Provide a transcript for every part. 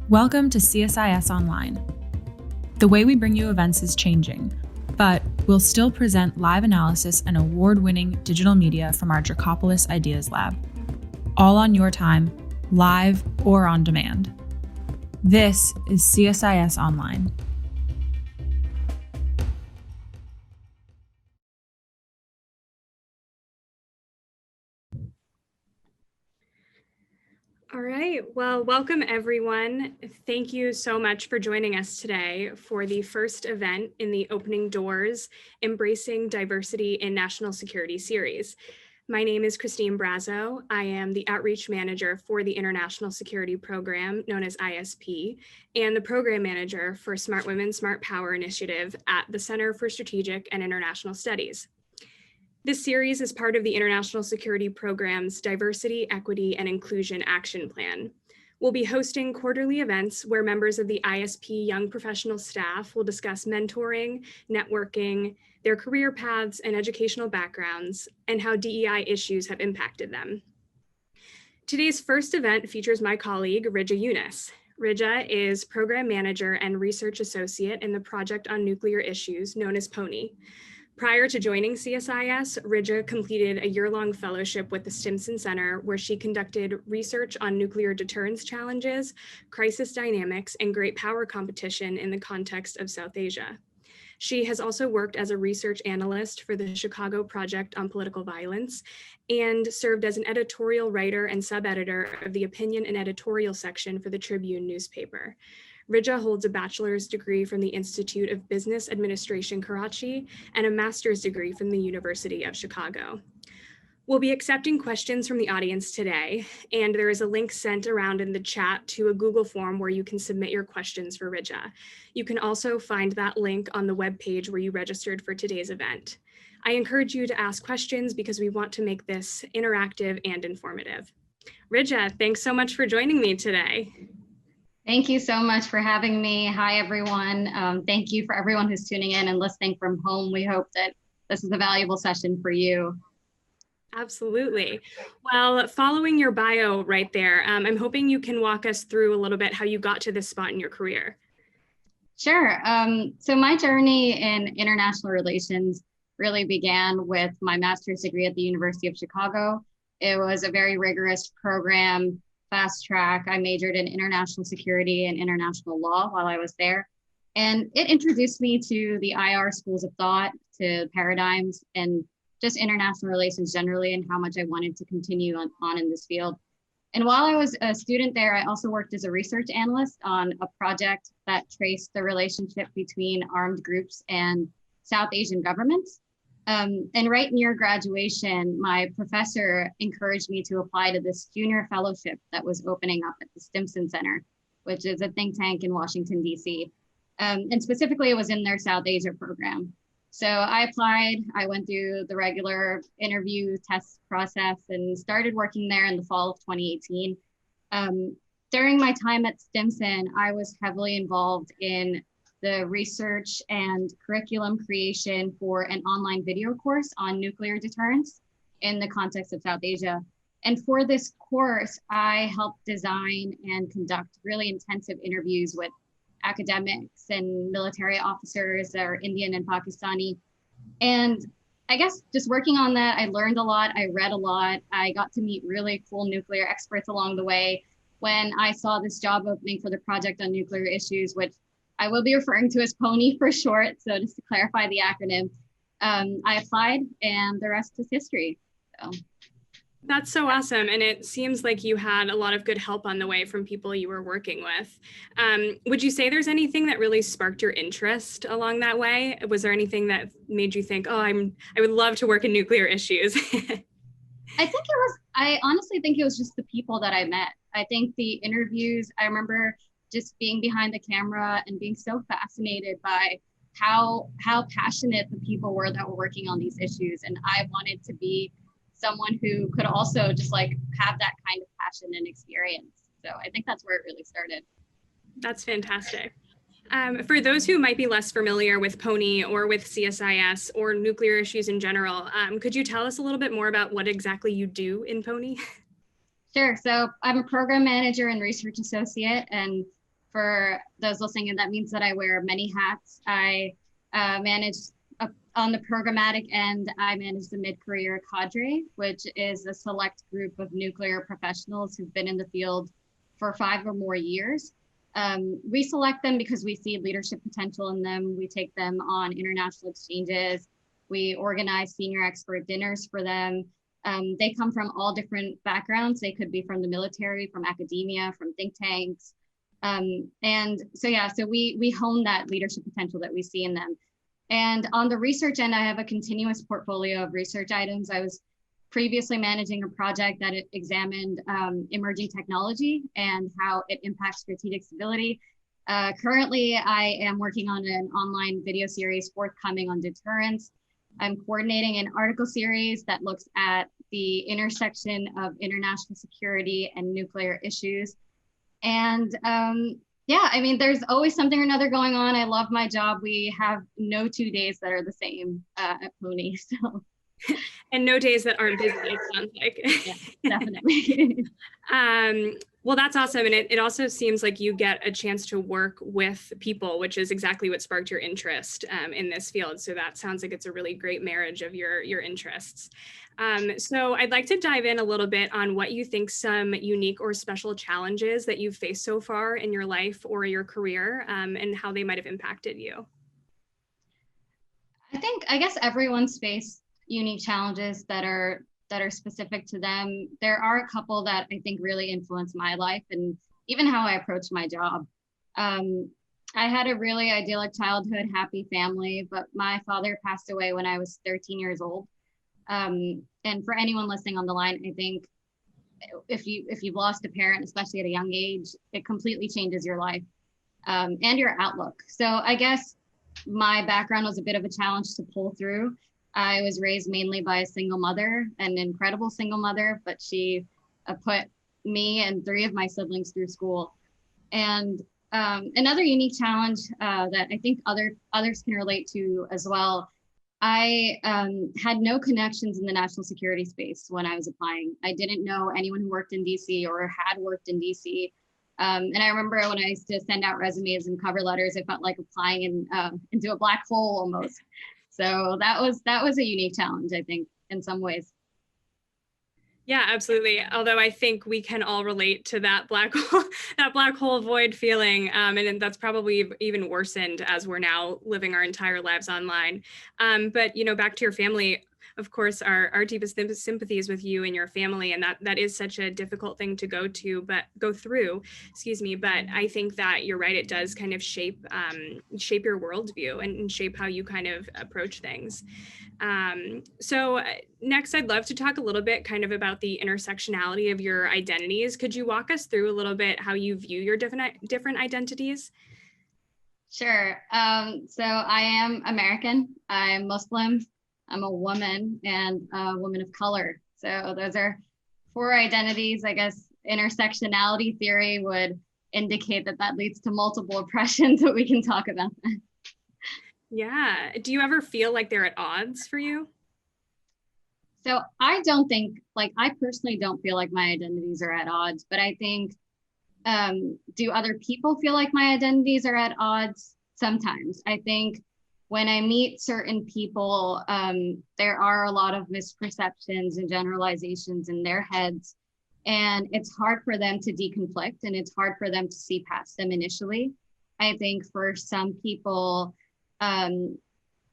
Welcome to CSIS Online. The way we bring you events is changing, but we'll still present live analysis and award-winning digital media from our Dracopolis Ideas Lab, all on your time, live or on demand. This is CSIS Online. All right, well, welcome everyone. Thank you so much for joining us today for the first event in the Opening Doors, Embracing Diversity in National Security series. My name is Christine Brazeau. I am the Outreach Manager for the International Security Program, known as ISP, and the Program Manager for Smart Women, Smart Power Initiative at the Center for Strategic and International Studies. This series is part of the International Security Program's Diversity, Equity, and Inclusion Action Plan. We'll be hosting quarterly events where members of the ISP Young Professional staff will discuss mentoring, networking, their career paths and educational backgrounds, and how DEI issues have impacted them. Today's first event features my colleague, Reja Younis. Reja is Program Manager and Research Associate in the Project on Nuclear Issues, known as PONI. Prior to joining CSIS, Reja completed a year-long fellowship with the Stimson Center, where she conducted research on nuclear deterrence challenges, crisis dynamics, and great power competition in the context of South Asia. She has also worked as a research analyst for the Chicago Project on Political Violence and served as an editorial writer and sub-editor of the opinion and editorial section for the Tribune newspaper. Reja holds a bachelor's degree from the Institute of Business Administration, Karachi, and a master's degree from the University of Chicago. We'll be accepting questions from the audience today, and there is a link sent around in the chat to a Google form where you can submit your questions for Reja. You can also find that link on the webpage where you registered for today's event. I encourage you to ask questions because we want to make this interactive and informative. Reja, thanks so much for joining me today. Thank you so much for having me. Hi, everyone. Thank you for everyone who's tuning in and listening from home. We hope that this is a valuable session for you. Absolutely. Well, following your bio right there, I'm hoping you can walk us through a little bit how you got to this spot in your career. Sure. So my journey in international relations really began with my master's degree at the University of Chicago. It was a very rigorous program, fast track. I majored in international security and international law while I was there. And it introduced me to the IR schools of thought, to paradigms, and just international relations generally, and how much I wanted to continue on in this field. And while I was a student there, I also worked as a research analyst on a project that traced the relationship between armed groups and South Asian governments. And right near graduation, my professor encouraged me to apply to this junior fellowship that was opening up at the Stimson Center, which is a think tank in Washington, D.C. And specifically, it was in their South Asia program. So I applied, I went through the regular interview test process and started working there in the fall of 2018. During my time at Stimson, I was heavily involved in the research and curriculum creation for an online video course on nuclear deterrence in the context of South Asia. And for this course, I helped design and conduct really intensive interviews with academics and military officers that are Indian and Pakistani. And I guess just working on that, I learned a lot, I read a lot, I got to meet really cool nuclear experts along the way. When I saw this job opening for the Project on Nuclear Issues, which I will be referring to as PONI for short, so just to clarify the acronym, I applied and the rest is history. So. That's so awesome. And it seems like you had a lot of good help on the way from people you were working with. Would you say there's anything that really sparked your interest along that way? Was there anything that made you think, oh, I would love to work in nuclear issues? I honestly think it was just the people that I met. I think the interviews, I remember just being behind the camera and being so fascinated by how passionate the people were that were working on these issues. And I wanted to be someone who could also just like have that kind of passion and experience. So I think that's where it really started. That's fantastic. For those who might be less familiar with PONI or with CSIS or nuclear issues in general, could you tell us a little bit more about what exactly you do in PONI? Sure. So I'm a program manager and research associate, and For those listening, that means that I wear many hats. I manage on the programmatic end, I manage the mid-career cadre, which is a select group of nuclear professionals who've been in the field for 5 or more years. We select them because we see leadership potential in them. We take them on international exchanges. We organize senior expert dinners for them. They come from all different backgrounds. They could be from the military, from academia, from think tanks. And so, yeah, so we hone that leadership potential that we see in them. And on the research end, I have a continuous portfolio of research items. I was previously managing a project that examined emerging technology and how it impacts strategic stability. Currently, I am working on an online video series forthcoming on deterrence. I'm coordinating an article series that looks at the intersection of international security and nuclear issues. And yeah, I mean, there's always something or another going on. I love my job. We have no 2 days that are the same at PONI. So. And no days that aren't busy, it sounds like. Yeah, definitely. Well, that's awesome. And it also seems like you get a chance to work with people, which is exactly what sparked your interest in this field. So that sounds like it's a really great marriage of your interests. So I'd like to dive in a little bit on what you think some unique or special challenges that you've faced so far in your life or your career, and how they might have impacted you. I guess everyone's faced unique challenges that are specific to them. There are a couple that I think really influenced my life and even how I approach my job. I had a really idyllic childhood, happy family, but my father passed away when I was 13 years old. And for anyone listening on the line, I think if you've lost a parent, especially at a young age, it completely changes your life and your outlook. So I guess my background was a bit of a challenge to pull through. I was raised mainly by a single mother, an incredible single mother, but she put me and 3 of my siblings through school. And another unique challenge that I think others can relate to as well, I had no connections in the national security space when I was applying. I didn't know anyone who worked in DC or had worked in DC. And I remember when I used to send out resumes and cover letters, it felt like applying into a black hole almost. So that was a unique challenge, I think, in some ways. Yeah, absolutely. Although I think we can all relate to that black hole void feeling, and that's probably even worsened as we're now living our entire lives online. But back to your family. Of course, our deepest sympathies with you and your family, and that is such a difficult thing to go through. But I think that you're right; it does kind of shape your worldview and shape how you kind of approach things. So next, I'd love to talk a little bit kind of about the intersectionality of your identities. Could you walk us through a little bit how you view your different identities? Sure. So I am American. I'm Muslim. I'm a woman and a woman of color. So those are 4 identities. I guess intersectionality theory would indicate that leads to multiple oppressions, but we can talk about that. Yeah. Do you ever feel like they're at odds for you? So I personally don't feel like my identities are at odds, but I think, do other people feel like my identities are at odds? Sometimes. I think when I meet certain people, there are a lot of misperceptions and generalizations in their heads, and it's hard for them to deconflict and it's hard for them to see past them initially. I think for some people,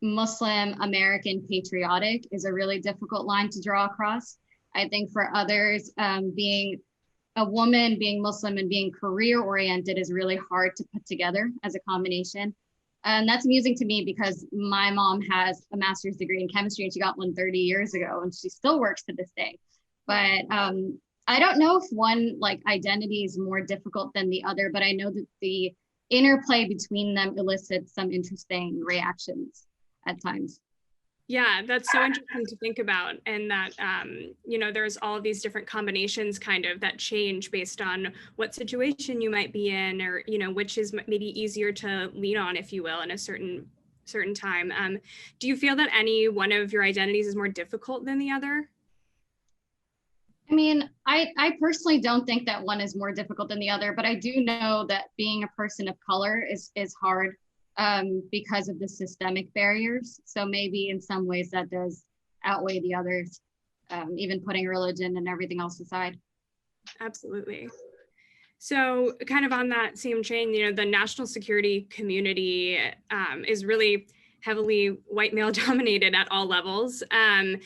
Muslim, American, patriotic is a really difficult line to draw across. I think for others, being a woman, being Muslim, and being career oriented is really hard to put together as a combination. And that's amusing to me because my mom has a master's degree in chemistry and she got one 30 years ago and she still works to this day. But I don't know if one identity is more difficult than the other, but I know that the interplay between them elicits some interesting reactions at times. Yeah, that's so interesting to think about. And that, there's all of these different combinations kind of that change based on what situation you might be in, or, which is maybe easier to lean on, if you will, in a certain time. Do you feel that any one of your identities is more difficult than the other? I mean, I personally don't think that one is more difficult than the other, but I do know that being a person of color is hard because of the systemic barriers. So maybe in some ways that does outweigh the others, even putting religion and everything else aside. Absolutely. So kind of on that same chain, you know, the national security community is really heavily white male dominated at all levels. And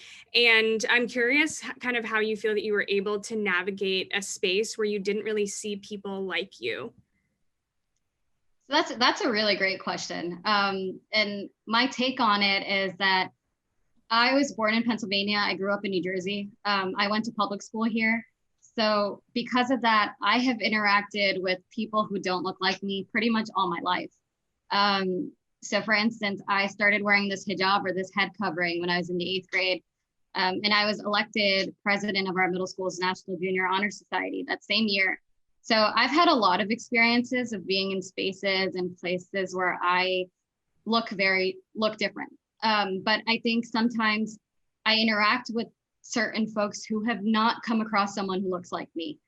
I'm curious kind of how you feel that you were able to navigate a space where you didn't really see people like you. So that's a really great question. And my take on it is that I was born in Pennsylvania. I grew up in New Jersey. I went to public school here. So because of that, I have interacted with people who don't look like me pretty much all my life. So for instance, I started wearing this hijab or this head covering when I was in the 8th grade. And I was elected president of our middle school's National Junior Honor Society that same year. So I've had a lot of experiences of being in spaces and places where I look different. But I think sometimes I interact with certain folks who have not come across someone who looks like me.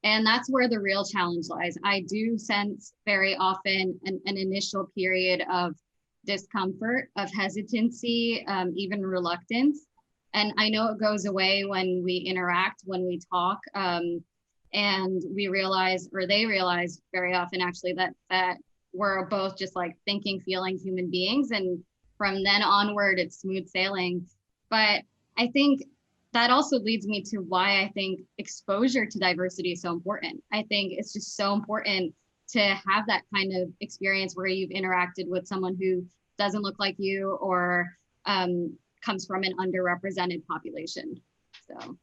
And that's where the real challenge lies. I do sense very often an initial period of discomfort, of hesitancy, even reluctance. And I know it goes away when we interact, when we talk, and we realize, or they realize very often actually that we're both just like thinking, feeling human beings. And from then onward, it's smooth sailing. But I think that also leads me to why I think exposure to diversity is so important. I think it's just so important to have that kind of experience where you've interacted with someone who doesn't look like you or comes from an underrepresented population. So.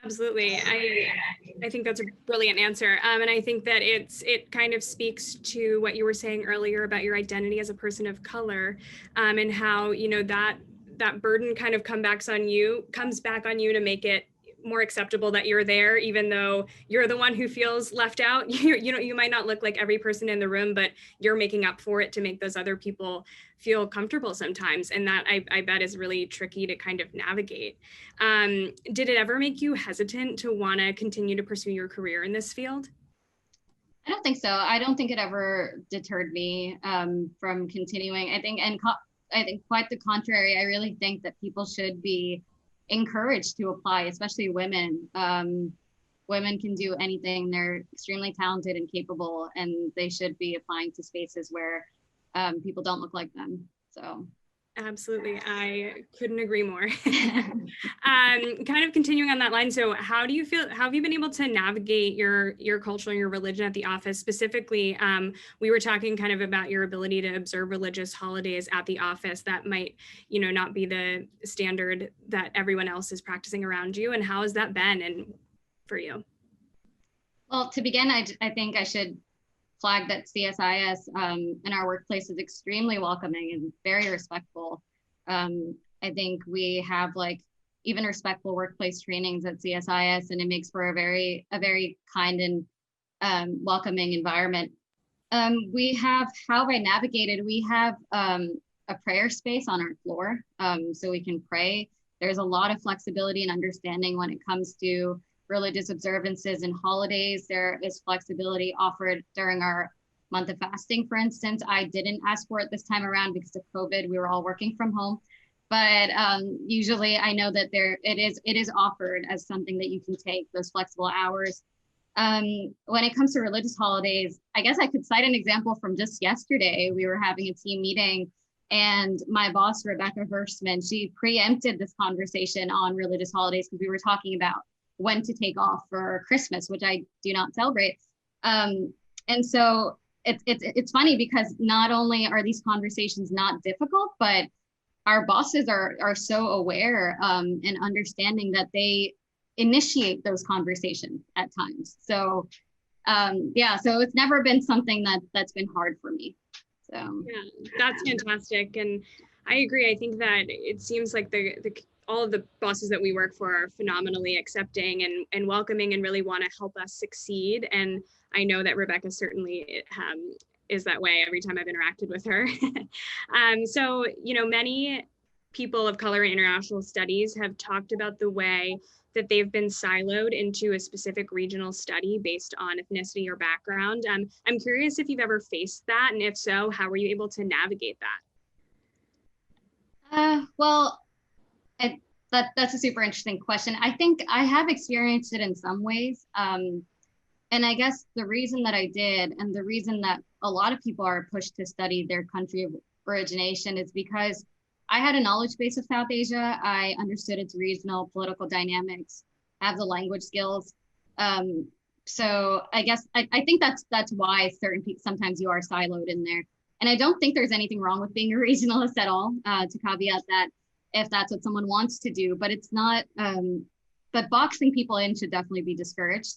Absolutely. I think that's a brilliant answer. And I think that it kind of speaks to what you were saying earlier about your identity as a person of color, and how, you know, that burden kind of comes back on you to make it more acceptable that you're there, even though you're the one who feels left out. You might not look like every person in the room, but you're making up for it to make those other people feel comfortable sometimes. And that I bet is really tricky to kind of navigate. Did it ever make you hesitant to want to continue to pursue your career in this field? I don't think so. I don't think it ever deterred me from continuing. I think quite the contrary. I really think that people should be encouraged to apply, especially women. Women can do anything. They're extremely talented and capable, and they should be applying to spaces where people don't look like them. So. Absolutely. I couldn't agree more. Kind of continuing on that line. So how do you feel, how have you been able to navigate your culture and your religion at the office? Specifically, we were talking kind of about your ability to observe religious holidays at the office that might, you know, not be the standard that everyone else is practicing around you. And how has that been for you? Well, to begin, I think I should flag that CSIS in our workplace is extremely welcoming and very respectful. I think we have like even respectful workplace trainings at CSIS, and it makes for a very kind and welcoming environment. How have I navigated? We have a prayer space on our floor, so we can pray. There's a lot of flexibility and understanding when it comes to religious observances and holidays. There is flexibility offered during our month of fasting, for instance. I didn't ask for it this time around because of COVID. We were all working from home, but usually I know that it is offered as something that you can take, those flexible hours. When it comes to religious holidays, I guess I could cite an example from just yesterday. We were having a team meeting, and my boss, Rebecca Hirschman, she preempted this conversation on religious holidays because we were talking about when to take off for Christmas, which I do not celebrate. And so it's funny because not only are these conversations not difficult, but our bosses are so aware and understanding that they initiate those conversations at times. So so it's never been something that's been hard for me. So yeah, that's fantastic. And I agree. I think that it seems like all of the bosses that we work for are phenomenally accepting and welcoming and really want to help us succeed. And I know that Rebecca certainly is that way every time I've interacted with her. So, you know, many people of color in international studies have talked about the way that they've been siloed into a specific regional study based on ethnicity or background. I'm curious if you've ever faced that, and if so, how were you able to navigate that? Well, that's a super interesting question. I think I have experienced it in some ways. And I guess the reason that I did, and the reason that a lot of people are pushed to study their country of origination, is because I had a knowledge base of South Asia. I understood its regional political dynamics, have the language skills. So I guess I think that's why sometimes you are siloed in there. And I don't think there's anything wrong with being a regionalist at all, to caveat that, if that's what someone wants to do, but it's not, but boxing people in should definitely be discouraged.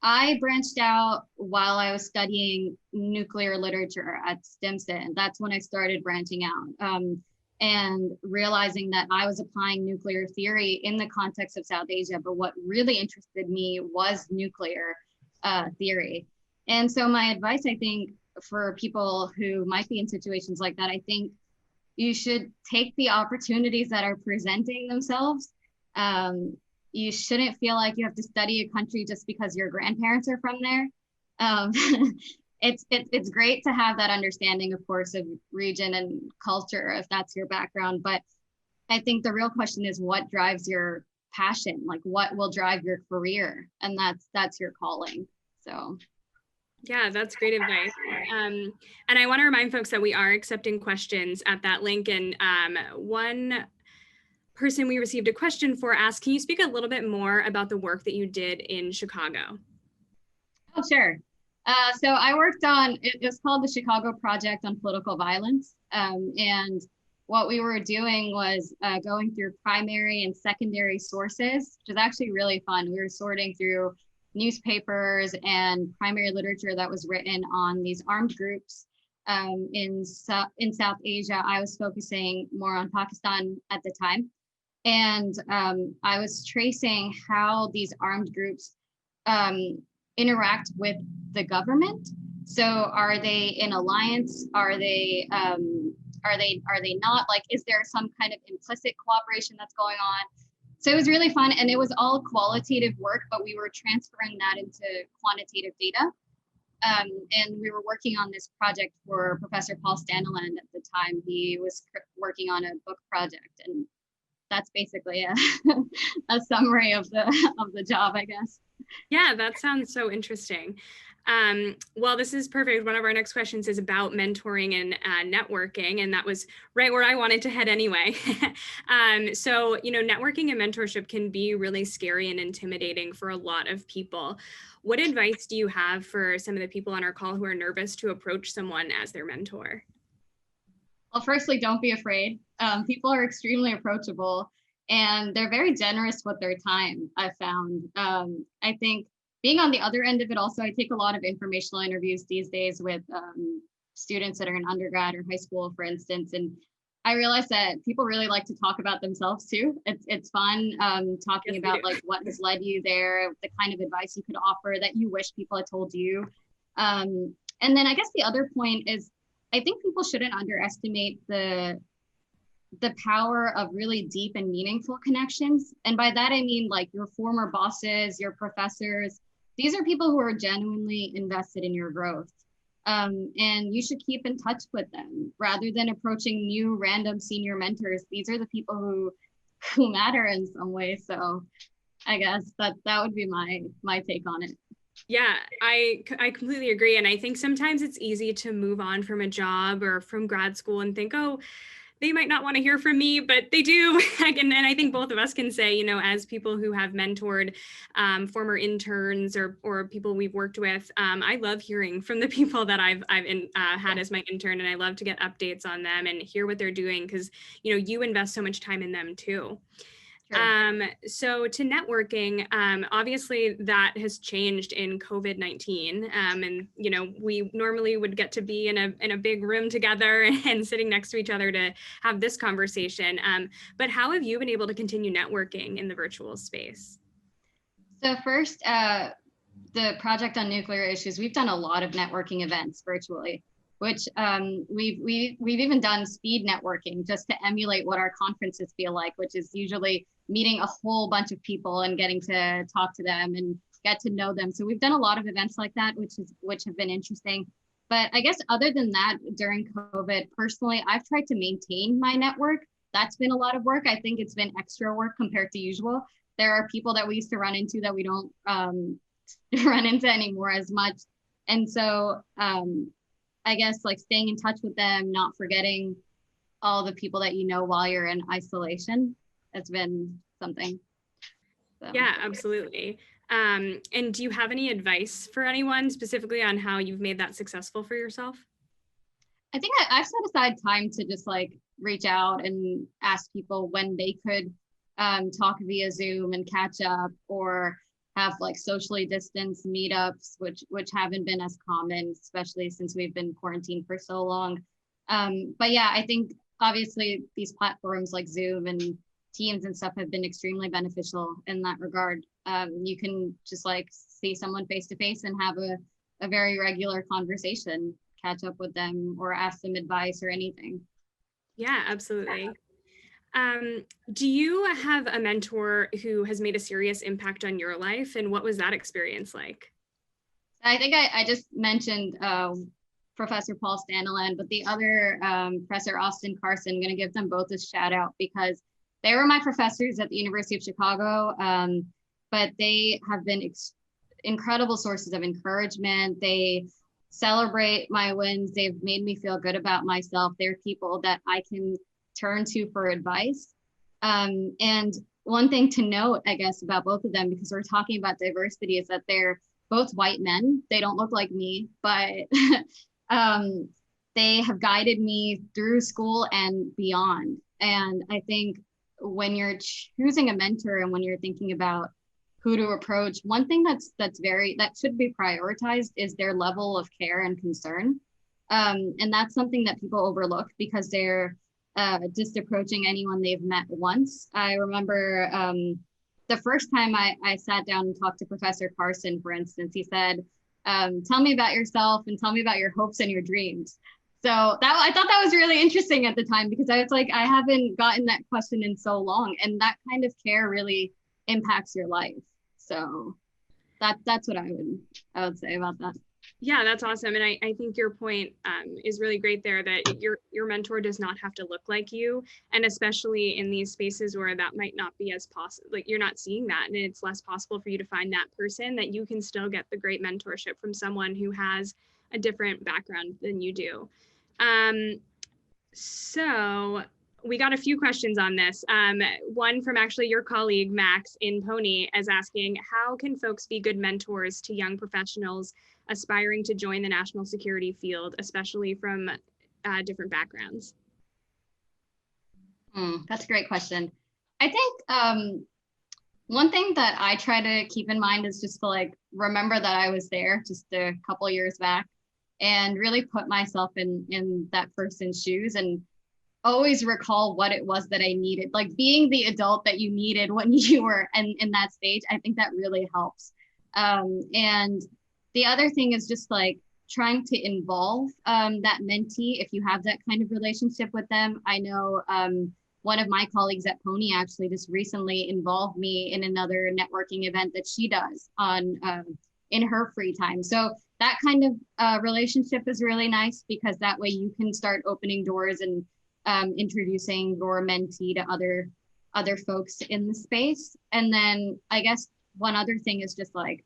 I branched out while I was studying nuclear literature at Stimson. That's when I started branching out, and realizing that I was applying nuclear theory in the context of South Asia, but what really interested me was nuclear theory. And so my advice, I think, for people who might be in situations like that, I think you should take the opportunities that are presenting themselves. You shouldn't feel like you have to study a country just because your grandparents are from there. It's great to have that understanding, of course, of region and culture, if that's your background. But I think the real question is, what drives your passion? Like, what will drive your career? And that's your calling. So. Yeah, that's great advice. And I want to remind folks that we are accepting questions at that link. And one person we received a question for asked, can you speak a little bit more about the work that you did in Chicago? Oh, sure. So I worked on, it was called the Chicago Project on Political Violence. And what we were doing was going through primary and secondary sources, which is actually really fun. We were sorting through newspapers and primary literature that was written on these armed groups in South Asia. I was focusing more on Pakistan at the time. And I was tracing how these armed groups interact with the government. So are they in alliance? Are they not? Like, is there some kind of implicit cooperation that's going on? So it was really fun, and it was all qualitative work, but we were transferring that into quantitative data. And we were working on this project for Professor Paul Staniland at the time. He was working on a book project, and that's basically a summary of the job, I guess. Yeah, that sounds so interesting. Well, this is perfect. One of our next questions is about mentoring and networking, and that was right where I wanted to head anyway. So, networking and mentorship can be really scary and intimidating for a lot of people. What advice do you have for some of the people on our call who are nervous to approach someone as their mentor? Well, firstly, don't be afraid. People are extremely approachable, and they're very generous with their time, I've found. I think being on the other end of it also, I take a lot of informational interviews these days with students that are in undergrad or high school, for instance, and I realize that people really like to talk about themselves too. It's fun talking about like what has led you there, the kind of advice you could offer that you wish people had told you. And then I guess the other point is, I think people shouldn't underestimate the power of really deep and meaningful connections. And by that, I mean like your former bosses, your professors. These are people who are genuinely invested in your growth. And you should keep in touch with them rather than approaching new random senior mentors. These are the people who matter in some way. So I guess that would be my take on it. Yeah, I completely agree. And I think sometimes it's easy to move on from a job or from grad school and think, oh, they might not want to hear from me, but they do. And I think both of us can say, as people who have mentored former interns or people we've worked with, I love hearing from the people that I've had as my intern, and I love to get updates on them and hear what they're doing, because you invest so much time in them too. Sure. So to networking, obviously that has changed in COVID-19. And, we normally would get to be in a big room together and sitting next to each other to have this conversation. But how have you been able to continue networking in the virtual space? So first, the project on nuclear issues, we've done a lot of networking events virtually, which we've even done speed networking just to emulate what our conferences feel like, which is usually meeting a whole bunch of people and getting to talk to them and get to know them. So we've done a lot of events like that, which have been interesting. But I guess other than that, during COVID, personally, I've tried to maintain my network. That's been a lot of work. I think it's been extra work compared to usual. There are people that we used to run into that we don't run into anymore as much. And so I guess like staying in touch with them, not forgetting all the people that you know while you're in isolation, it's been something. So. Yeah, absolutely. And do you have any advice for anyone specifically on how you've made that successful for yourself? I think I've set aside time to just like reach out and ask people when they could talk via Zoom and catch up, or have like socially distanced meetups, which haven't been as common, especially since we've been quarantined for so long. But yeah, I think obviously these platforms like Zoom and Teams and stuff have been extremely beneficial in that regard. You can just like see someone face to face and have a very regular conversation, catch up with them or ask them advice or anything. Yeah, absolutely. Do you have a mentor who has made a serious impact on your life, and what was that experience like? I think I just mentioned Professor Paul Staniland, but the other Professor Austin Carson, I'm going to give them both a shout out because they were my professors at the University of Chicago, but they have been incredible sources of encouragement. They celebrate my wins. They've made me feel good about myself. They're people that I can turn to for advice. And one thing to note, I guess, about both of them, because we're talking about diversity, is that they're both white men. They don't look like me, but they have guided me through school and beyond. And I think when you're choosing a mentor and when you're thinking about who to approach, one thing that should be prioritized is their level of care and concern. And that's something that people overlook because they're just approaching anyone they've met once. I remember the first time I sat down and talked to Professor Carson, for instance, he said, tell me about yourself and tell me about your hopes and your dreams. So I thought that was really interesting at the time, because I was like, I haven't gotten that question in so long, and that kind of care really impacts your life. So that's what I would say about that. Yeah, that's awesome. And I think your point is really great there, that your mentor does not have to look like you. And especially in these spaces where that might not be as possible, like you're not seeing that, and it's less possible for you to find that person, that you can still get the great mentorship from someone who has a different background than you do. So we got a few questions on this. One from actually your colleague, Max, in PONI, is asking, how can folks be good mentors to young professionals aspiring to join the national security field, especially from different backgrounds? That's a great question. I think one thing that I try to keep in mind is just to like remember that I was there just a couple years back, and really put myself in that person's shoes and always recall what it was that I needed, like being the adult that you needed when you were in that stage. I think that really helps. And the other thing is just like trying to involve that mentee if you have that kind of relationship with them. I know one of my colleagues at PONI actually just recently involved me in another networking event that she does in her free time. So that kind of relationship is really nice, because that way you can start opening doors and introducing your mentee to other folks in the space. And then I guess one other thing is just like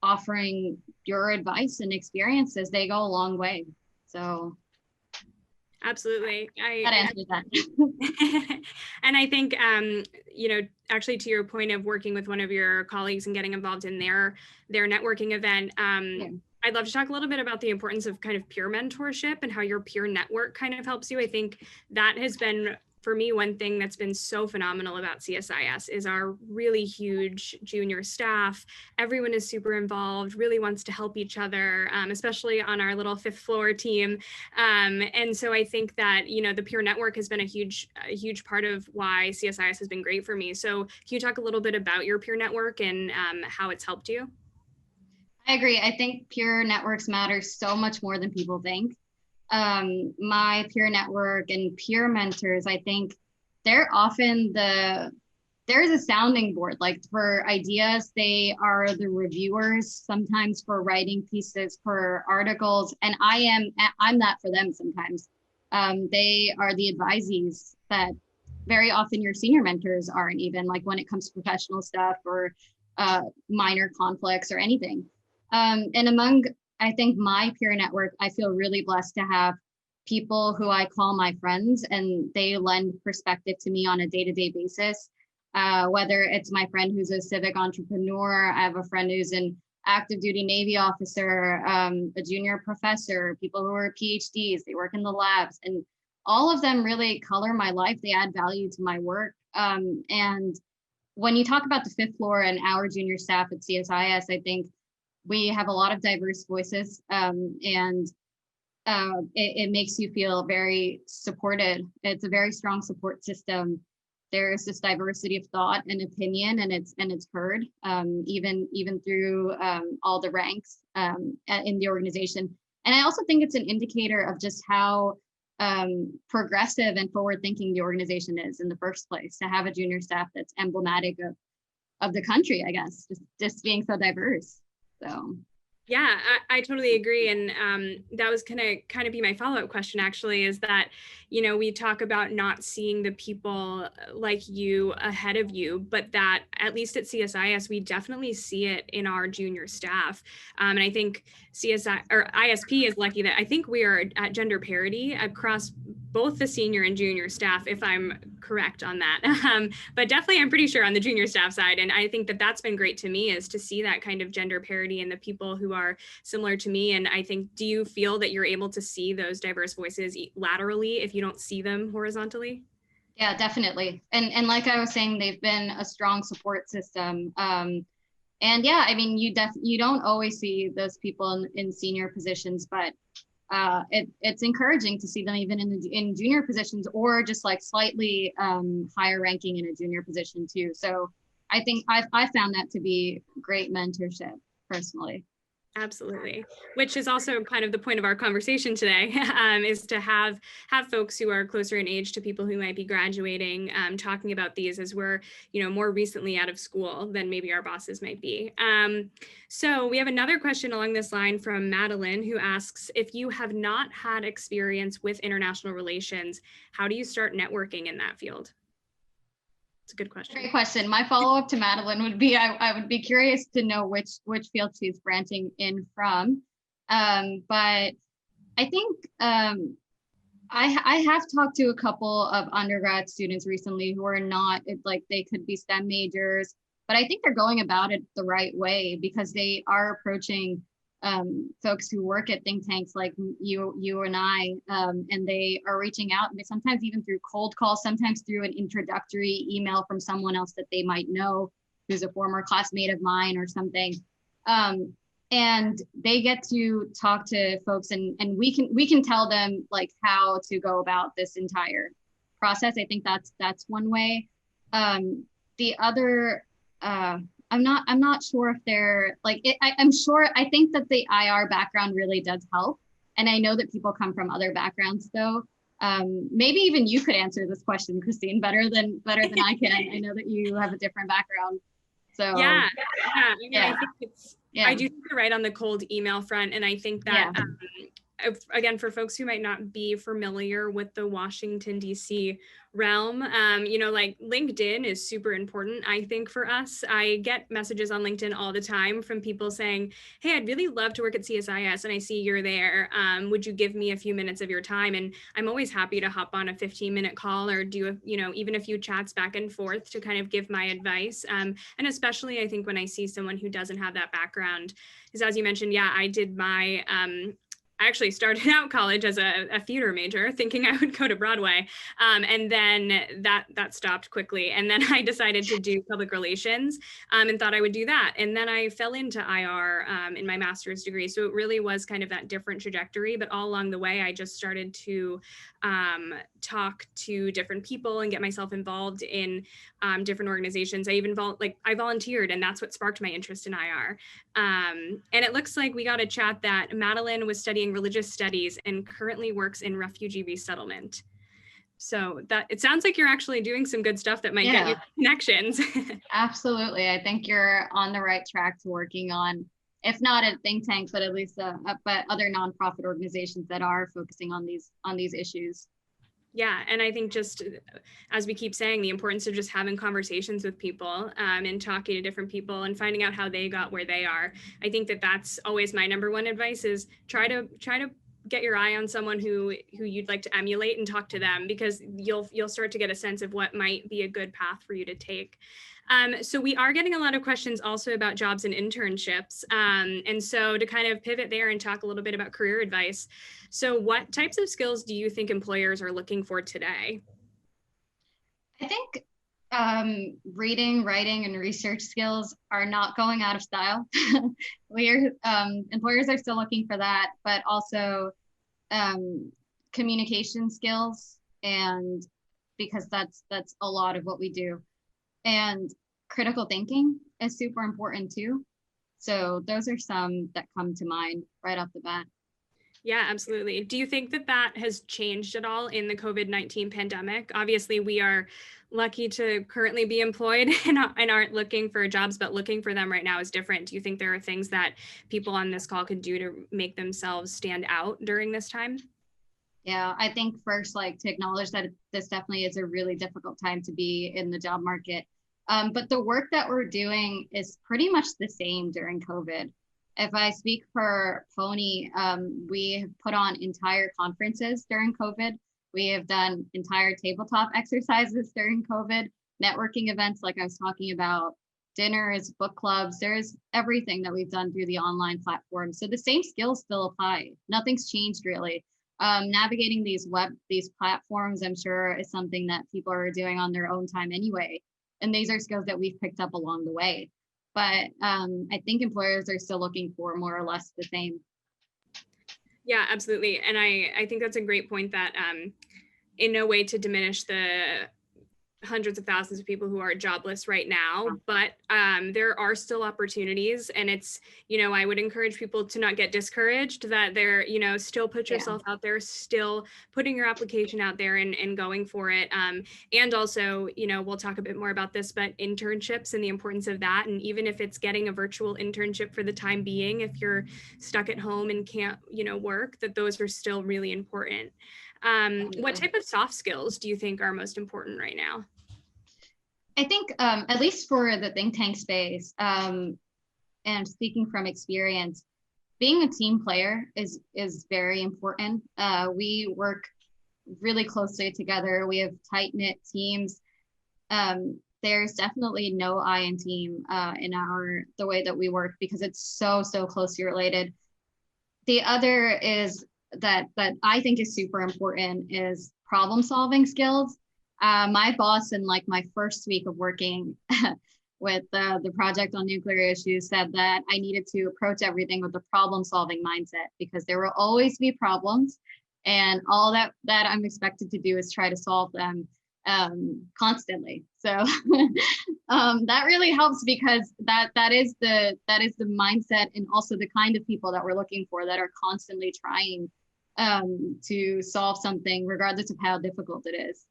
offering your advice and experiences. They go a long way. So absolutely. That answers that. And I think, actually to your point of working with one of your colleagues and getting involved in their networking event, yeah. I'd love to talk a little bit about the importance of kind of peer mentorship and how your peer network kind of helps you. I think that has been, for me, one thing that's been so phenomenal about CSIS is our really huge junior staff. Everyone is super involved, really wants to help each other, especially on our little 5th floor team. And so I think that, the peer network has been a huge part of why CSIS has been great for me. So can you talk a little bit about your peer network and how it's helped you? I agree. I think peer networks matter so much more than people think. My peer network and peer mentors, I think they're often the there is a sounding board, like for ideas. They are the reviewers sometimes for writing pieces, for articles, and I'm that for them sometimes. They are the advisees that very often your senior mentors aren't, even like when it comes to professional stuff or minor conflicts or anything. And among, I think, my peer network, I feel really blessed to have people who I call my friends, and they lend perspective to me on a day-to-day basis. Whether it's my friend who's a civic entrepreneur, I have a friend who's an active duty Navy officer, a junior professor, people who are PhDs, they work in the labs, and all of them really color my life. They add value to my work. And when you talk about the fifth floor and our junior staff at CSIS, I think we have a lot of diverse voices, and it makes you feel very supported. It's a very strong support system. There's this diversity of thought and opinion, and it's heard, even through all the ranks in the organization. And I also think it's an indicator of just how progressive and forward-thinking the organization is in the first place, to have a junior staff that's emblematic of the country, I guess, just being so diverse. So. Yeah, I totally agree. And that was gonna kind of be my follow-up question, actually, is that, we talk about not seeing the people like you ahead of you, but that at least at CSIS, we definitely see it in our junior staff. And I think ISP is lucky that I think we are at gender parity across both the senior and junior staff, if I'm correct on that. But definitely, I'm pretty sure on the junior staff side. And I think that that's been great to me, is to see that kind of gender parity in the people who are similar to me. And I think, do you feel that you're able to see those diverse voices laterally if you don't see them horizontally? Yeah, definitely. And like I was saying, they've been a strong support system. And yeah, I mean, you don't always see those people in senior positions, but it's encouraging to see them even in junior positions, or just like slightly higher ranking in a junior position too. So I think I found that to be great mentorship personally. Absolutely. Which is also kind of the point of our conversation today, is to have folks who are closer in age to people who might be graduating, talking about these, as we're, more recently out of school than maybe our bosses might be. So we have another question along this line from Madeline, who asks, if you have not had experience with international relations, how do you start networking in that field? It's a good question. Great question. My follow-up to Madeline would be, I would be curious to know which field she's branching in from. But I think I have talked to a couple of undergrad students recently who are not, like, they could be STEM majors, but I think they're going about it the right way, because they are approaching folks who work at think tanks like you and I, and they are reaching out, sometimes even through cold calls, sometimes through an introductory email from someone else that they might know, who's a former classmate of mine or something. And they get to talk to folks, and we can tell them like how to go about this entire process. I think that's one way. The other, I'm not sure if they're like, I'm sure, I think that the IR background really does help. And I know that people come from other backgrounds though. Maybe even you could answer this question, Christine, better than I can. I know that you have a different background. So yeah. I think I do think you're right on the cold email front. And I think that, again, for folks who might not be familiar with the Washington, D.C. realm, like LinkedIn is super important, I think, for us. I get messages on LinkedIn all the time from people saying, hey, I'd really love to work at CSIS, and I see you're there. Would you give me a few minutes of your time? And I'm always happy to hop on a 15-minute call or do, even a few chats back and forth to kind of give my advice. And especially, I think, when I see someone who doesn't have that background, because as you mentioned, I did my I actually started out college as a theater major, thinking I would go to Broadway. And then that stopped quickly. And then I decided to do public relations and thought I would do that. And then I fell into IR in my master's degree. So it really was kind of that different trajectory. But all along the way, I just started to talk to different people and get myself involved in different organizations. I even I volunteered, and that's what sparked my interest in IR. And it looks like we got a chat that Madeline was studying religious studies and currently works in refugee resettlement. So that it sounds like you're actually doing some good stuff that might get you connections. Absolutely. I think you're on the right track to working on, if not a think tank, but at least but other nonprofit organizations that are focusing on these issues. Yeah, and I think just as we keep saying, the importance of just having conversations with people and talking to different people and finding out how they got where they are. I think that that's always my number one advice is try to get your eye on someone who you'd like to emulate and talk to them, because you'll start to get a sense of what might be a good path for you to take. So we are getting a lot of questions also about jobs and internships. And so to kind of pivot there and talk a little bit about career advice. So what types of skills do you think employers are looking for today? I think reading, writing, and research skills are not going out of style. Employers are still looking for that, but also communication skills, and because that's a lot of what we do. And critical thinking is super important too. So those are some that come to mind right off the bat. Yeah, absolutely. Do you think that that has changed at all in the COVID-19 pandemic? Obviously, we are lucky to currently be employed and aren't looking for jobs, but looking for them right now is different. Do you think there are things that people on this call could do to make themselves stand out during this time? Yeah, I think first, like, to acknowledge that this definitely is a really difficult time to be in the job market. But the work that we're doing is pretty much the same during COVID. If I speak for PONI, we have put on entire conferences during COVID. We have done entire tabletop exercises during COVID, networking events like I was talking about, dinners, book clubs. There's everything that we've done through the online platform. So the same skills still apply. Nothing's changed really. Navigating these platforms, I'm sure, is something that people are doing on their own time anyway. And these are skills that we've picked up along the way. But I think employers are still looking for more or less the same. Yeah, absolutely. And I think that's a great point, that in no way to diminish the hundreds of thousands of people who are jobless right now, but there are still opportunities. And it's, I would encourage people to not get discouraged, that they're, still put yourself out there, still putting your application out there and going for it. And also, we'll talk a bit more about this, but internships and the importance of that. And even if it's getting a virtual internship for the time being, if you're stuck at home and can't, work, that those are still really important. What type of soft skills do you think are most important right now? I think, at least for the think tank space, and speaking from experience, being a team player is very important. We work really closely together. We have tight-knit teams. There's definitely no I in team in the way that we work, because it's so closely related. The other is that I think is super important is problem solving skills. My boss, in like my first week of working with the project on nuclear issues, said that I needed to approach everything with a problem solving mindset, because there will always be problems, and all that I'm expected to do is try to solve them constantly. So that really helps, because that is the mindset, and also the kind of people that we're looking for, that are constantly trying to solve something regardless of how difficult it is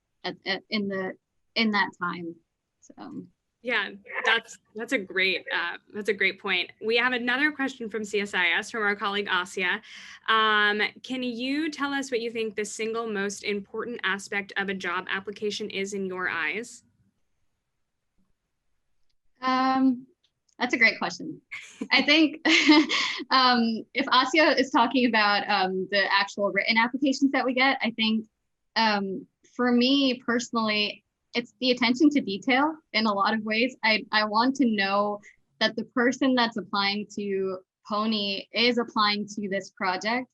in that time. So yeah, that's a great point. We have another question from CSIS from our colleague Asia. Can you tell us what you think the single most important aspect of a job application is in your eyes? That's a great question. I think if Asia is talking about the actual written applications that we get, I think for me personally, it's the attention to detail in a lot of ways. I want to know that the person that's applying to PONI is applying to this project,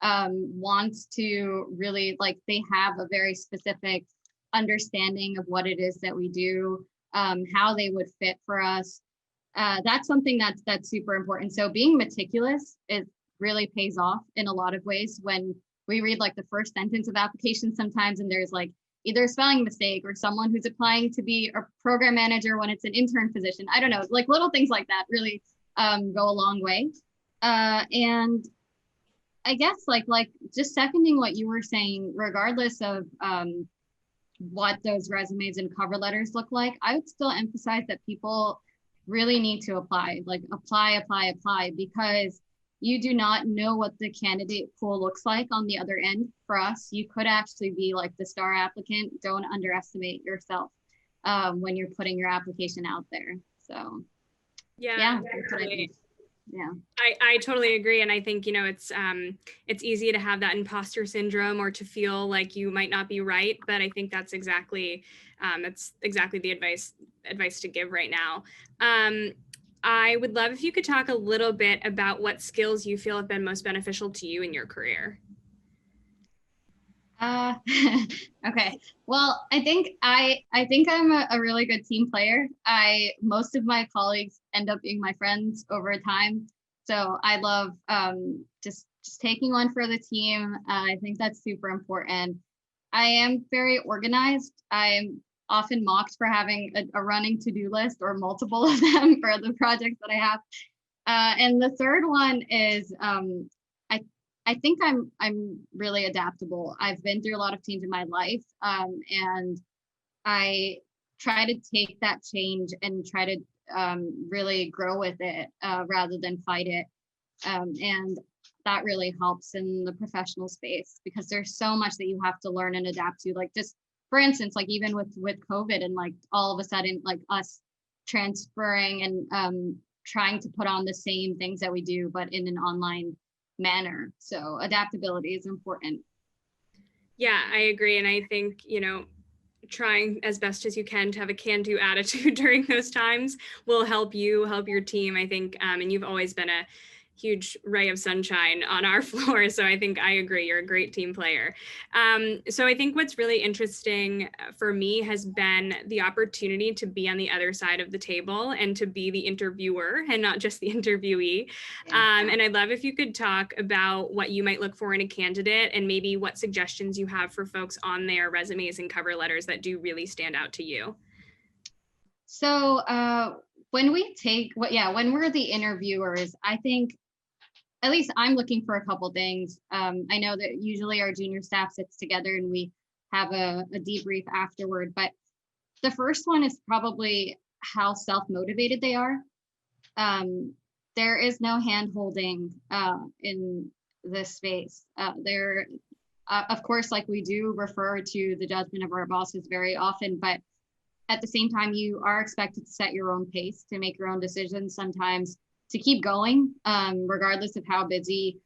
wants to really, like, they have a very specific understanding of what it is that we do, how they would fit for us. That's something that's super important. So being meticulous really pays off in a lot of ways. When we read like the first sentence of applications sometimes, and there's like either a spelling mistake or someone who's applying to be a program manager when it's an intern position. I don't know, like little things like that really go a long way. And I guess like just seconding what you were saying, regardless of what those resumes and cover letters look like, I would still emphasize that people really need to apply, like apply, because you do not know what the candidate pool looks like on the other end. For us, you could actually be like the star applicant. Don't underestimate yourself when you're putting your application out there. So yeah, that's what I think. Yeah, I totally agree. And I think, it's easy to have that imposter syndrome or to feel like you might not be right. But I think that's exactly the advice to give right now. I would love if you could talk a little bit about what skills you feel have been most beneficial to you in your career. Okay. Well, I think I'm a really good team player. Most of my colleagues end up being my friends over time. So I love just taking one for the team. I think that's super important. I am very organized. I'm often mocked for having a running to-do list or multiple of them for the projects that I have. And the third one is I think I'm really adaptable. I've been through a lot of change in my life, and I try to take that change and try to really grow with it rather than fight it. And that really helps in the professional space because there's so much that you have to learn and adapt to. Like just for instance, like even with COVID and like all of a sudden like us transferring and trying to put on the same things that we do, but in an online manner. So adaptability is important. Yeah, I agree. And I think, trying as best as you can to have a can-do attitude during those times will help you, help your team, I think. And you've always been a huge ray of sunshine on our floor. So I think I agree. You're a great team player. So I think what's really interesting for me has been the opportunity to be on the other side of the table and to be the interviewer and not just the interviewee. And I'd love if you could talk about what you might look for in a candidate and maybe what suggestions you have for folks on their resumes and cover letters that do really stand out to you. So when we're the interviewers, I think at least I'm looking for a couple things. I know that usually our junior staff sits together and we have a debrief afterward, but the first one is probably how self-motivated they are. There is no hand-holding in this space. Of course, like we do refer to the judgment of our bosses very often, but at the same time, you are expected to set your own pace, to make your own decisions, sometimes to keep going, regardless of how busy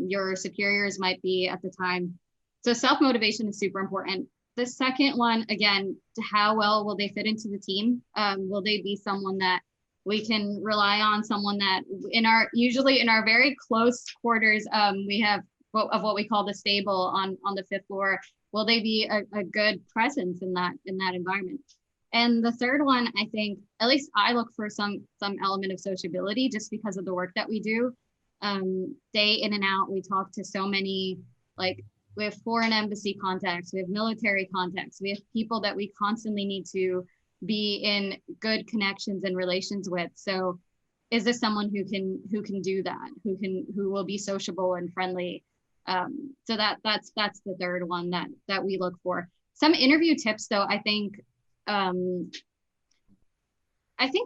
your superiors might be at the time. So self-motivation is super important. The second one, again, to how well will they fit into the team? Will they be someone that we can rely on, someone that usually in our very close quarters, we have what we call the stable on the 5th floor. Will they be a good presence in that environment? And the third one, I think, at least I look for some element of sociability just because of the work that we do. Day in and out, we talk to so many, like we have foreign embassy contacts, we have military contacts, we have people that we constantly need to be in good connections and relations with. So is this someone who can do that, who will be sociable and friendly? So that's the third one that we look for. Some interview tips though, I think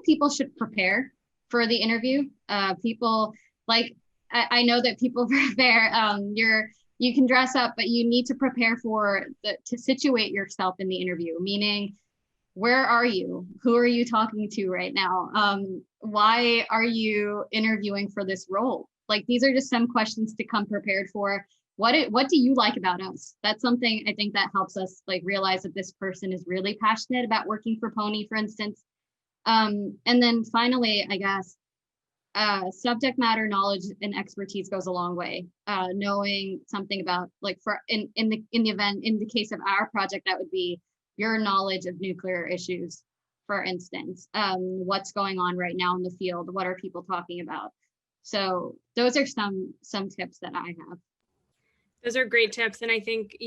people should prepare for the interview. People like, I know that people prepare, you can dress up, but you need to prepare to situate yourself in the interview, meaning where are you? Who are you talking to right now? Why are you interviewing for this role? Like, these are just some questions to come prepared for. What do you like about us? That's something I think that helps us like realize that this person is really passionate about working for PONI, for instance. And then finally, I guess, subject matter knowledge and expertise goes a long way. Knowing something about, like, in the case of our project, that would be your knowledge of nuclear issues, for instance. What's going on right now in the field? What are people talking about? So those are some tips that I have. Those are great tips. And I think,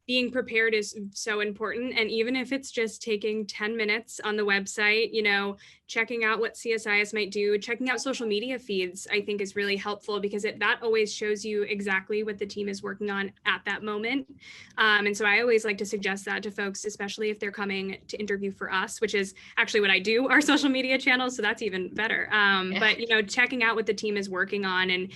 being prepared is so important. And even if it's just taking 10 minutes on the website, checking out what CSIS might do, checking out social media feeds, I think is really helpful, because that always shows you exactly what the team is working on at that moment. And so I always like to suggest that to folks, especially if they're coming to interview for us, which is actually what I do, our social media channels. So that's even better. But, checking out what the team is working on, and,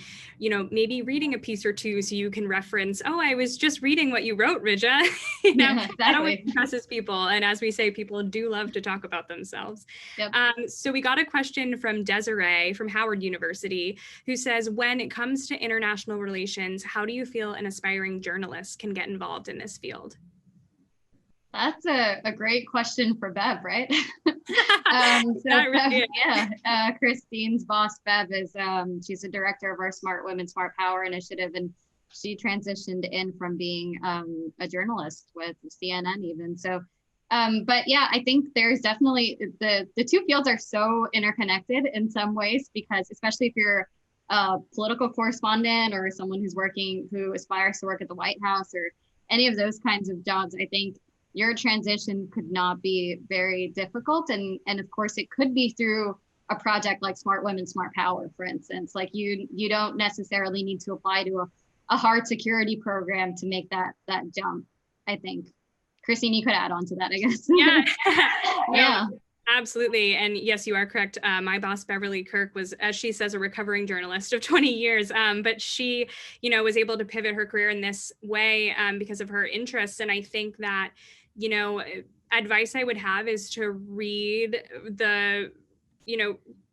maybe reading a piece or two so you can reference, oh, I was just reading what you wrote, Reja. Exactly. That always impresses people. And as we say, people do love to talk about themselves. Yep. So we got a question from Desiree from Howard University, who says, when it comes to international relations, how do you feel an aspiring journalist can get involved in this field? That's a great question for Bev, right? Christine's boss, Bev, is she's the director of our Smart Women, Smart Power initiative, and she transitioned in from being a journalist with CNN even. So, but yeah, I think there's definitely the two fields are so interconnected in some ways, because especially if you're a political correspondent or someone who aspires to work at the White House or any of those kinds of jobs, I think your transition could not be very difficult. And of course, it could be through a project like Smart Women, Smart Power, for instance. Like you don't necessarily need to apply to a hard security program to make that jump, I think. Christine, you could add on to that, I guess. Yeah. Yeah. Absolutely. And yes, you are correct. My boss, Beverly Kirk, was, as she says, a recovering journalist of 20 years. But she, was able to pivot her career in this way because of her interests. And I think that, advice I would have is to read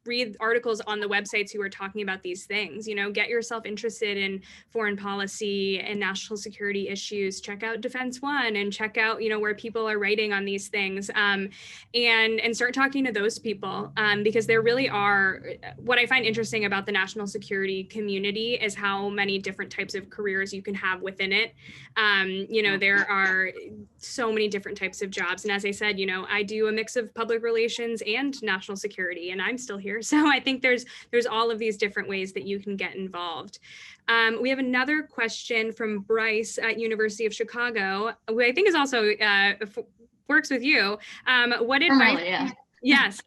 read articles on the websites who are talking about these things, get yourself interested in foreign policy and national security issues, check out Defense One and check out, where people are writing on these things, and start talking to those people, because there really are, what I find interesting about the national security community is how many different types of careers you can have within it. There are so many different types of jobs. And as I said, I do a mix of public relations and national security, and I'm still here. So I think there's all of these different ways that you can get involved. We have another question from Bryce at University of Chicago, who I think is also works with you. What advice? Yes.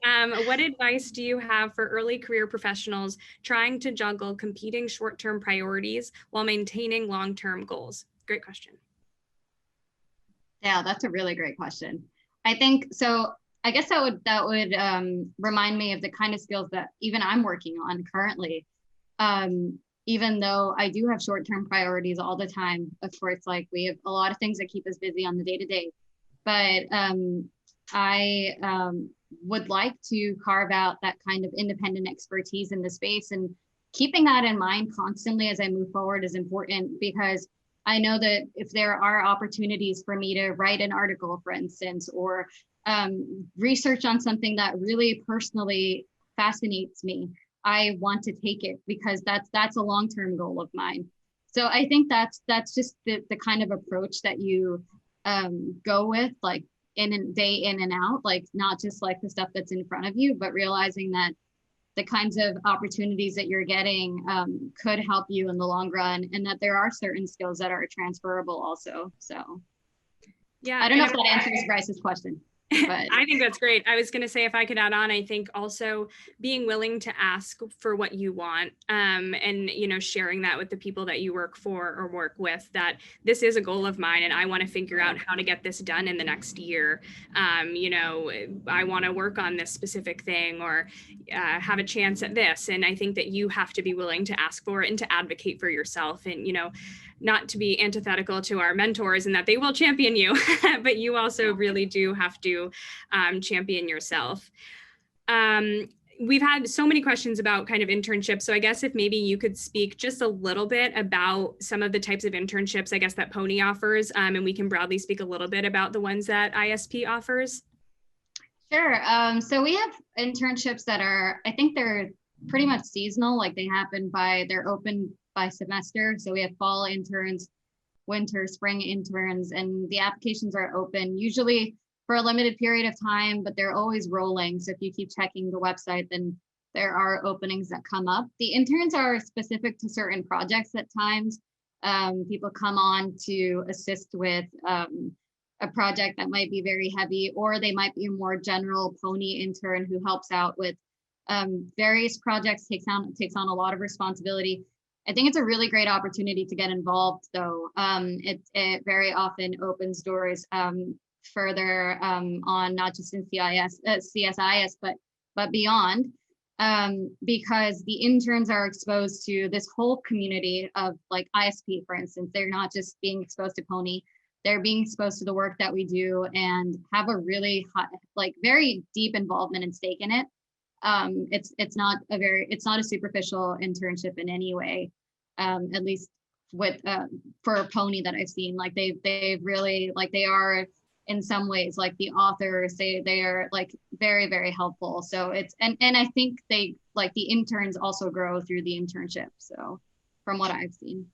What advice do you have for early career professionals trying to juggle competing short-term priorities while maintaining long-term goals? Great question. Yeah, that's a really great question. I think so. I guess that would remind me of the kind of skills that even I'm working on currently. Even though I do have short-term priorities all the time, of course, like we have a lot of things that keep us busy on the day-to-day. But I would like to carve out that kind of independent expertise in the space, and keeping that in mind constantly as I move forward is important, because I know that if there are opportunities for me to write an article, for instance, or research on something that really personally fascinates me, I want to take it, because that's a long-term goal of mine. So I think that's just the kind of approach that you go with, like in and out, like not just like the stuff that's in front of you, but realizing that the kinds of opportunities that you're getting could help you in the long run, and that there are certain skills that are transferable also. So yeah, I don't know if that answers Bryce's question. But I think that's great. I was going to say, if I could add on, I think also being willing to ask for what you want, and, sharing that with the people that you work for or work with, that this is a goal of mine and I want to figure out how to get this done in the next year. I want to work on this specific thing, or have a chance at this. And I think that you have to be willing to ask for it and to advocate for yourself, and, not to be antithetical to our mentors and that they will champion you, but you also really do have to champion yourself. We've had so many questions about kind of internships. So I guess if maybe you could speak just a little bit about some of the types of internships, I guess, that PONI offers, and we can broadly speak a little bit about the ones that ISP offers. Sure. So we have internships that are, I think they're pretty much seasonal, like they're open by semester. So we have fall interns, winter, spring interns, and the applications are open usually for a limited period of time, but they're always rolling. So if you keep checking the website, then there are openings that come up. The interns are specific to certain projects at times. People come on to assist with a project that might be very heavy, or they might be a more general PONI intern who helps out with various projects, takes on a lot of responsibility. I think it's a really great opportunity to get involved, though. It very often opens doors further on, not just in CSIS, but beyond, because the interns are exposed to this whole community of like ISP, for instance. They're not just being exposed to PONI, they're being exposed to the work that we do and have a really very deep involvement and stake in it. It's not a superficial internship in any way, at least with for PONI that I've seen. Like they've really, like, they are in some ways like the authors. They are like very, very helpful. So it's and I think they, like, the interns also grow through the internship. So from what I've seen.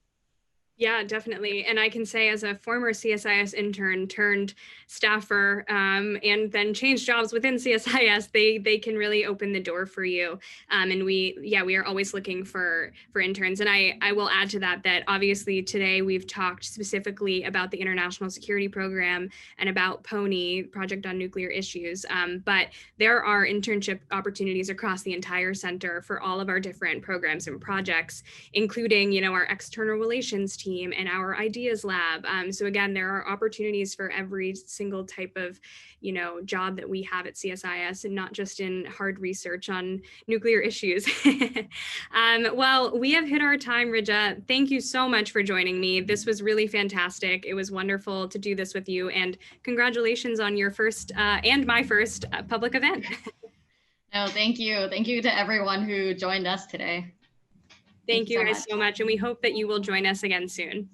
Yeah, definitely. And I can say, as a former CSIS intern turned staffer, and then changed jobs within CSIS, they can really open the door for you. And we are always looking for interns. And I will add to that obviously today we've talked specifically about the International Security Program and about PONI, Project on Nuclear Issues. But there are internship opportunities across the entire center for all of our different programs and projects, including, our external relations team and our ideas lab. So again, there are opportunities for every single type of, job that we have at CSIS, and not just in hard research on nuclear issues. Well, we have hit our time, Reja. Thank you so much for joining me. This was really fantastic. It was wonderful to do this with you, and congratulations on your first and my first public event. No, thank you. Thank you to everyone who joined us today. Thank you guys so much. And we hope that you will join us again soon.